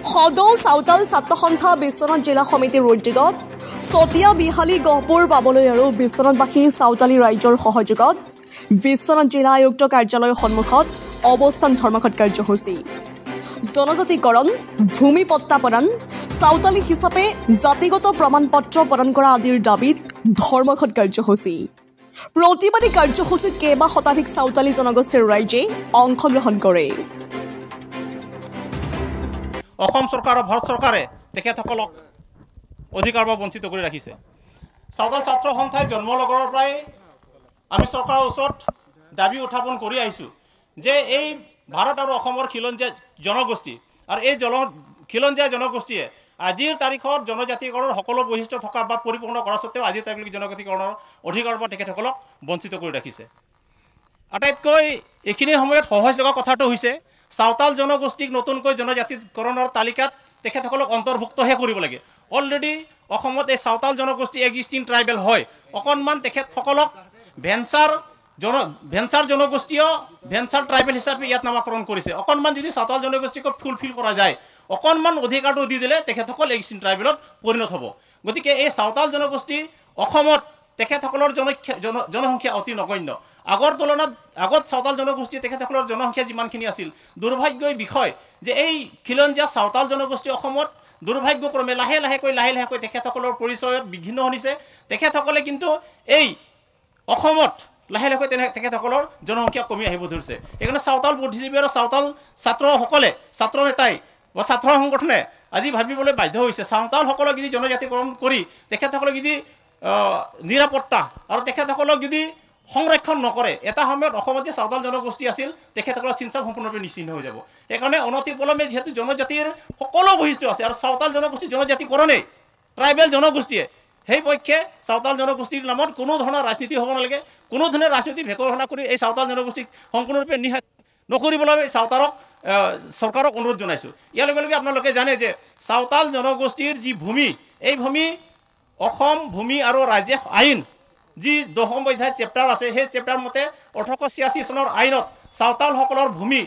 সদৌ চাওতাল ছাত্ৰ সন্থা বিশ্বনাথ জিলা সমিতিৰ উদ্যোগত চতিয়া বিহালী গহপুৰ পাবলৈ আৰু বিশ্বনাথবাসী চাওতালী ৰাইজৰ সহযোগত বিশ্বনাথ জিলা আয়ুক্ত কাৰ্যালয়ৰ সন্মুখত অৱস্থান ধৰ্মঘট কাৰ্যসূচী জনজাতিকৰণ ভূমি পট্টা প্ৰদান চাওতালী হিচাপে জাতিগত প্ৰমাণ পত্ৰ প্ৰদান কৰা আদিৰ দাবীত ধৰ্মঘট কাৰ্যসূচী প্ৰতিবাদী কাৰ্যসূচীত কেইবা শতাধিক চাওতালী জনগোষ্ঠীৰ ৰাইজে অংশগ্ৰহণ কৰে অসম চৰকাৰ আৰু ভাৰত চৰকাৰে তেখেতসকলক অধিকাৰ বা বঞ্চিত কৰি ৰাখিছে চাওতাল ছাত্ৰ সন্থাই জন্ম লগৰ পৰাই আমি চৰকাৰৰ ওচৰত দাবী উত্থাপন কৰি আহিছোঁ যে এই ভাৰত আৰু অসমৰ খিলঞ্জীয়া জনগোষ্ঠী আৰু এই খিলঞ্জীয়া জনগোষ্ঠীয়ে আজিৰ তাৰিখত জনজাতিকৰণৰ সকলো বৈশিষ্ট্য থকা বা পৰিপূৰ্ণ কৰা স্বত্তেও আজিৰ তাৰিখলৈকে জনজাতিকৰণৰ অধিকাৰৰ পৰা তেখেতসকলক বঞ্চিত কৰি ৰাখিছে আটাইতকৈ এইখিনি সময়ত সহজ লগা কথাটো হৈছে চাওতাল জনগোষ্ঠীক নতুনকৈ জনজাতিকৰণৰ তালিকাত তেখেতসকলক অন্তৰ্ভুক্তহে কৰিব লাগে অলৰেডি অসমত এই চাওতাল জনগোষ্ঠী এক্সিষ্টিং ট্ৰাইবেল হয় অকণমান তেখেতসকলক ভেঞ্চাৰ জনগোষ্ঠীয় ভেঞ্চাৰ ট্ৰাইবেল হিচাপে ইয়াত নামাকৰণ কৰিছে অকণমান যদি চাওতাল জনগোষ্ঠীক ফুলফিল কৰা যায় অকণমান অধিকাৰটো দি দিলে তেখেতসকল এক্সিষ্টিং ট্ৰাইবেলত পৰিণত হ'ব গতিকে এই চাওতাল জনগোষ্ঠী অসমত তেখেতসকলৰ জনসংখ্যা অতি নগণ্য আগৰ তুলনাত আগত চাওতাল জনগোষ্ঠী তেখেতসকলৰ জনসংখ্যা যিমানখিনি আছিল দুৰ্ভাগ্যৰ বিষয় যে এই খিলঞ্জীয়া চাওতাল জনগোষ্ঠী অসমত দুৰ্ভাগ্যক্ৰমে লাহে লাহেকৈ তেখেতসকলৰ পৰিচয়ত বিঘ্নিত হৈছে তেখেতসকলে কিন্তু এই অসমত লাহে লাহে তেখেতসকলৰ জনসংখ্যা কমি আহিব ধৰিছে সেইকাৰণে চাওতাল বুদ্ধিজীৱী আৰু চাওতাল ছাত্ৰসকলে ছাত্ৰ নেতাই বা ছাত্ৰ সংগঠনে আজি ভাবিবলৈ বাধ্য হৈছে চাওতালসকলক যদি জনজাতিকৰণ কৰি তেখেতসকলক যদি নিৰাপত্তা আৰু তেখেতসকলক যদি সংৰক্ষণ নকৰে এটা সময়ত অসমত যে চাওতাল জনগোষ্ঠী আছিল তেখেতসকলৰ চিন্তা সম্পূৰ্ণৰূপে নিশ্চিন্ন হৈ যাব সেইকাৰণে অনতিপলমে যিহেতু জনজাতিৰ সকলো বৈশিষ্ট্য আছে আৰু চাওতাল জনগোষ্ঠী জনজাতিকৰণে ট্ৰাইবেল জনগোষ্ঠীয়ে সেই পক্ষে চাওতাল জনগোষ্ঠীৰ নামত কোনো ধৰণৰ ৰাজনীতি হ'ব নালাগে কোনো ধৰণে ৰাজনীতি ঘোষণা কৰি এই চাওতাল জনগোষ্ঠীক সম্পূৰ্ণৰূপে নিষেধ নকৰিবলৈ চৰকাৰক অনুৰোধ জনাইছোঁ ইয়াৰ লগে লগে আপোনালোকে জানে যে চাওতাল জনগোষ্ঠীৰ যি ভূমি এই ভূমি অসম ভূমি আৰু ৰাজ্যিক আইন যি 10ম অধ্যায় চেপ্টাৰ আছে সেই চেপ্টাৰ মতে 1886 চনৰ আইনত চাওতালসকলৰ ভূমি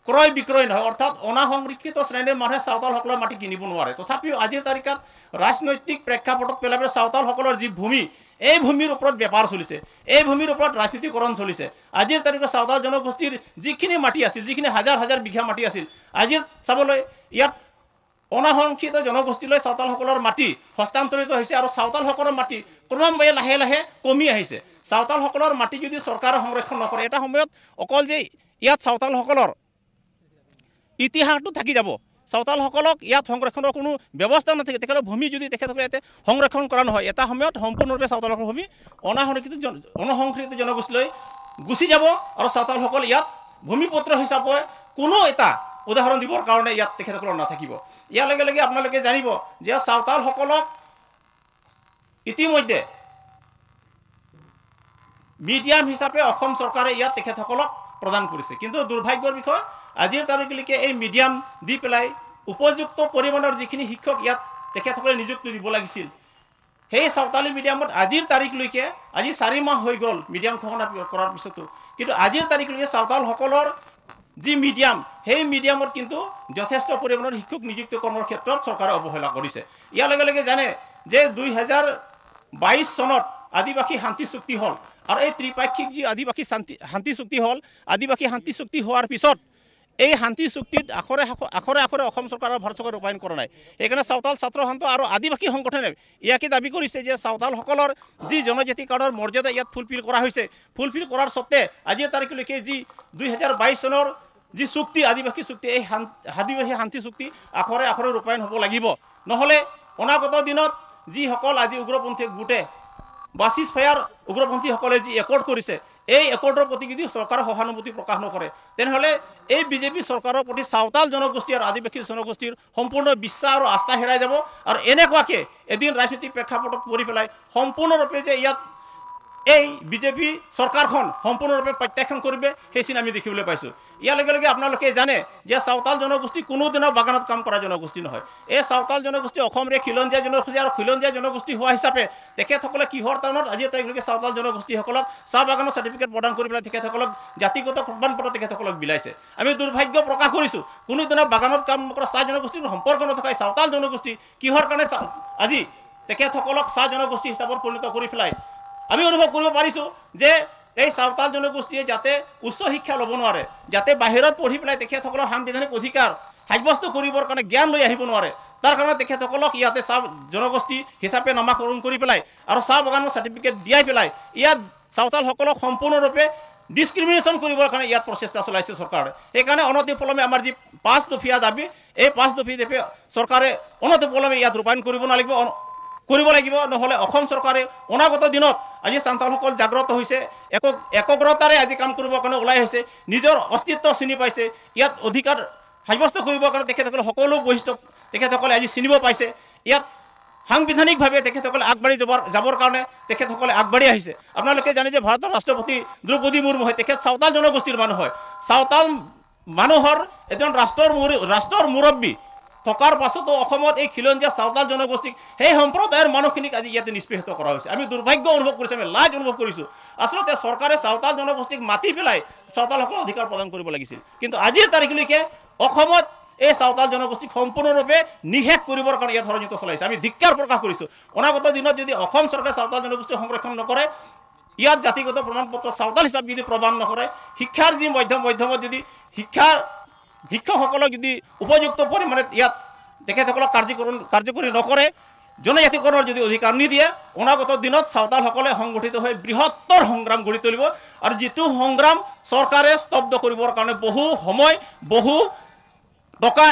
ক্ৰয় বিক্ৰয় নহয় অৰ্থাৎ অনাসংৰক্ষিত শ্ৰেণীৰ মানুহে চাওতালসকলৰ মাটি কিনিব নোৱাৰে তথাপিও আজিৰ তাৰিখত ৰাজনৈতিক প্ৰেক্ষাপটত পেলাই চাওতালসকলৰ যি ভূমি এই ভূমিৰ ওপৰত বেপাৰ চলিছে এই ভূমিৰ ওপৰত ৰাজনীতিকৰণ চলিছে আজিৰ তাৰিখত চাওতাল জনগোষ্ঠীৰ যিখিনি মাটি আছিল যিখিনি হাজাৰ হাজাৰ বিঘা মাটি আছিল আজিৰ চাবলৈ ইয়াত অনাসংৰক্ষিত জনগোষ্ঠীলৈ চাওতালসকলৰ মাটি হস্তান্তৰিত হৈছে আৰু চাওতালসকলৰ মাটি ক্ৰমান্বয়ে লাহে লাহে কমি আহিছে চাওতালসকলৰ মাটি যদি চৰকাৰে সংৰক্ষণ নকৰে এটা সময়ত অকল যে ইয়াত চাওতালসকলৰ ইতিহাসটো থাকি যাব চাওতালসকলক ইয়াত সংৰক্ষণৰ কোনো ব্যৱস্থা নাথাকে তেখেতৰ ভূমি যদি তেখেতসকলে ইয়াতে সংৰক্ষণ কৰা নহয় এটা সময়ত সম্পূৰ্ণৰূপে চাওতালসকলৰ ভূমি অনাসংৰক্ষিত জনগোষ্ঠীলৈ গুচি যাব আৰু চাওতালসকল ইয়াত ভূমিপত্ৰ হিচাপে কোনো এটা উদাহৰণ দিবৰ কাৰণে ইয়াত তেখেতসকলৰ নাথাকিব ইয়াৰ লগে লগে আপোনালোকে জানিব যে চাওতালসকলক ইতিমধ্যে মিডিয়াম হিচাপে অসম চৰকাৰে ইয়াত তেখেতসকলক প্ৰদান কৰিছে কিন্তু দুৰ্ভাগ্যৰ বিষয় আজিৰ তাৰিখলৈকে এই মিডিয়াম দি পেলাই উপযুক্ত পৰিমাণৰ যিখিনি শিক্ষক ইয়াত তেখেতসকলে নিযুক্তি দিব লাগিছিল সেই চাওতালী মিডিয়ামত আজিৰ তাৰিখলৈকে আজি 4 মাহ হৈ গ'ল মিডিয়াম ঘোষণা কৰাৰ পিছতো কিন্তু আজিৰ তাৰিখলৈকে চাওতালসকলৰ যি মিডিয়াম সেই মিডিয়ামত কিন্তু যথেষ্ট পৰিমাণৰ শিক্ষক নিযুক্তিকৰণৰ ক্ষেত্ৰত চৰকাৰে অৱহেলা কৰিছে ইয়াৰ লগে লগে জানে যে 2022 চনত আদিবাসী শান্তি চুক্তি হ'ল আৰু এই ত্ৰিপাক্ষিক যি আদিবাসী শান্তি চুক্তি হ'ল আদিবাসী শান্তি চুক্তি হোৱাৰ পিছত এই শান্তি চুক্তিত আখৰে আখৰে অসম চৰকাৰ আৰু ভাৰত চৰকাৰে ৰূপায়ণ কৰা নাই সেইকাৰণে চাওতাল ছাত্ৰ সন্থা আৰু আদিবাসী সংগঠনে ইয়াকে দাবী কৰিছে যে চাওতালসকলৰ যি জনজাতিকৰণৰ মৰ্যাদা ইয়াত ফুলফিল কৰা হৈছে ফুলফিল কৰাৰ স্বত্তে আজিৰ তাৰিখলৈকে যি 2022 চনৰ যি চুক্তি আদিবাসী চুক্তি এই আদিবাসী শান্তি চুক্তি আখৰে ৰূপায়ণ হ'ব লাগিব নহ'লে অনাগত দিনত যিসকল আজি উগ্ৰপন্থী গোটে বা চিজফায়াৰ উগ্ৰপন্থীসকলে যি একৰ্ড কৰিছে এই একৰ্ডৰ প্ৰতি যদি চৰকাৰে সহানুভূতি প্ৰকাশ নকৰে তেনেহ'লে এই বিজেপি চৰকাৰৰ প্ৰতি চাওতাল জনগোষ্ঠী আৰু আদিবাসী জনগোষ্ঠীৰ সম্পূৰ্ণ বিশ্বাস আৰু আস্থা হেৰাই যাব আৰু এনেকুৱাকৈ এদিন ৰাজনৈতিক প্ৰেক্ষাপটত পৰি পেলাই সম্পূৰ্ণৰূপে যে ইয়াত এই বিজেপি চৰকাৰখন সম্পূৰ্ণৰূপে প্ৰত্যাখ্যান কৰিবে সেই চিন আমি দেখিবলৈ পাইছোঁ। ইয়াৰ লগে লগে আপোনালোকে জানে যে চাওতাল জনগোষ্ঠী কোনোদিনৰ বাগানত কাম কৰা জনগোষ্ঠী নহয়। এই চাওতাল জনগোষ্ঠী অসমৰে খিলঞ্জীয়া জনগোষ্ঠী আৰু খিলঞ্জীয়া জনগোষ্ঠী হোৱা হিচাপে তেখেতসকলে কিহৰ কাৰণত আজি তাৰিখলৈকে চাওতাল জনগোষ্ঠীসকলক চাহ বাগানৰ চাৰ্টিফিকেট প্ৰদান কৰি পেলাই তেখেতসকলক জাতিগত প্ৰমাণপত্ৰ তেখেতসকলক বিলাইছে। আমি দুৰ্ভাগ্য প্ৰকাশ কৰিছোঁ কোনোদিনৰ বাগানত কাম নকৰা চাহ জনগোষ্ঠীৰ সম্পৰ্ক নথকা চাওতাল জনগোষ্ঠী কিহৰ কাৰণে আজি তেখেতসকলক চাহ জনগোষ্ঠী হিচাপত পৰিণত কৰি পেলাই আমি অনুভৱ কৰিব পাৰিছোঁ যে এই চাওতাল জনগোষ্ঠীয়ে যাতে উচ্চ শিক্ষা ল'ব নোৱাৰে, যাতে বাহিৰত পঢ়ি পেলাই তেখেতসকলৰ সাংবিধানিক অধিকাৰ সাব্যস্ত কৰিবৰ কাৰণে জ্ঞান লৈ আহিব নোৱাৰে, তাৰ কাৰণে তেখেতসকলক ইয়াতে চাহ জনগোষ্ঠী হিচাপে নামাকৰণ কৰি পেলাই আৰু চাহ বাগানৰ চাৰ্টিফিকেট দিয়াই পেলাই ইয়াত চাওতালসকলক সম্পূৰ্ণৰূপে ডিছক্ৰিমিনেশ্যন কৰিবৰ কাৰণে ইয়াত প্ৰচেষ্টা চলাইছে চৰকাৰে। সেইকাৰণে অনতিপলমে আমাৰ যি 5 দফীয়া দাবী, এই 5 দফী দাবী চৰকাৰে অনতিপলমে ইয়াত ৰূপায়ণ কৰিব লাগিব, নহ'লে অসম চৰকাৰে অনাগত দিনত আজি চাওতালসকল জাগ্ৰত হৈছে, একগ্ৰতাৰে আজি কাম কৰিবৰ কাৰণে ওলাই আহিছে, নিজৰ অস্তিত্ব চিনি পাইছে, ইয়াত অধিকাৰ সাব্যস্ত কৰিবৰ কাৰণে তেখেতসকলে সকলো বৈশিষ্ট্য তেখেতসকলে আজি চিনিব পাইছে। ইয়াত সাংবিধানিকভাৱে তেখেতসকলে আগবাঢ়ি যাবৰ কাৰণে তেখেতসকলে আগবাঢ়ি আহিছে। আপোনালোকে জানে যে ভাৰতৰ ৰাষ্ট্ৰপতি দ্ৰৌপদী মুৰ্মু হয়, তেখেত চাওতাল জনগোষ্ঠীৰ মানুহ হয়। চাওতাল মানুহৰ এজন ৰাষ্ট্ৰৰ মুৰব্বী থকাৰ পাছতো অসমত এই খিলঞ্জীয়া চাওতাল জনগোষ্ঠীক সেই সম্প্ৰদায়ৰ মানুহখিনিক আজি ইয়াতে নিষ্পেষিত কৰা হৈছে। আমি দুৰ্ভাগ্য অনুভৱ কৰিছোঁ, আমি লাজ অনুভৱ কৰিছোঁ। আচলতে চৰকাৰে চাওতাল জনগোষ্ঠীক মাতি পেলাই চাওতালসকলক অধিকাৰ প্ৰদান কৰিব লাগিছিল, কিন্তু আজিৰ তাৰিখলৈকে অসমত এই চাওতাল জনগোষ্ঠীক সম্পূৰ্ণৰূপে নিষেধ কৰিবৰ কাৰণে ইয়াত ষড়যন্ত্ৰ চলাইছে। আমি ধিক্কাৰ প্ৰকাশ কৰিছোঁ। অনাগত দিনত যদি অসম চৰকাৰে চাওতাল জনগোষ্ঠীক সংৰক্ষণ নকৰে, ইয়াত জাতিগত প্ৰমাণপত্ৰ চাওতাল হিচাপে যদি প্ৰদান নকৰে, শিক্ষাৰ যি মাধ্যমত যদি শিক্ষকসকলক যদি উপযুক্ত পৰিমাণে ইয়াত তেখেতসকলক কাৰ্যকৰী নকৰে, জনজাতিকৰণৰ যদি অধিকাৰ নিদিয়ে, অনাগত দিনত চাওতালসকলে সংগঠিত হৈ বৃহত্তৰ সংগ্ৰাম গঢ়ি তুলিব আৰু যিটো সংগ্ৰাম চৰকাৰে স্তব্ধ কৰিবৰ কাৰণে বহু সময় বহু টকা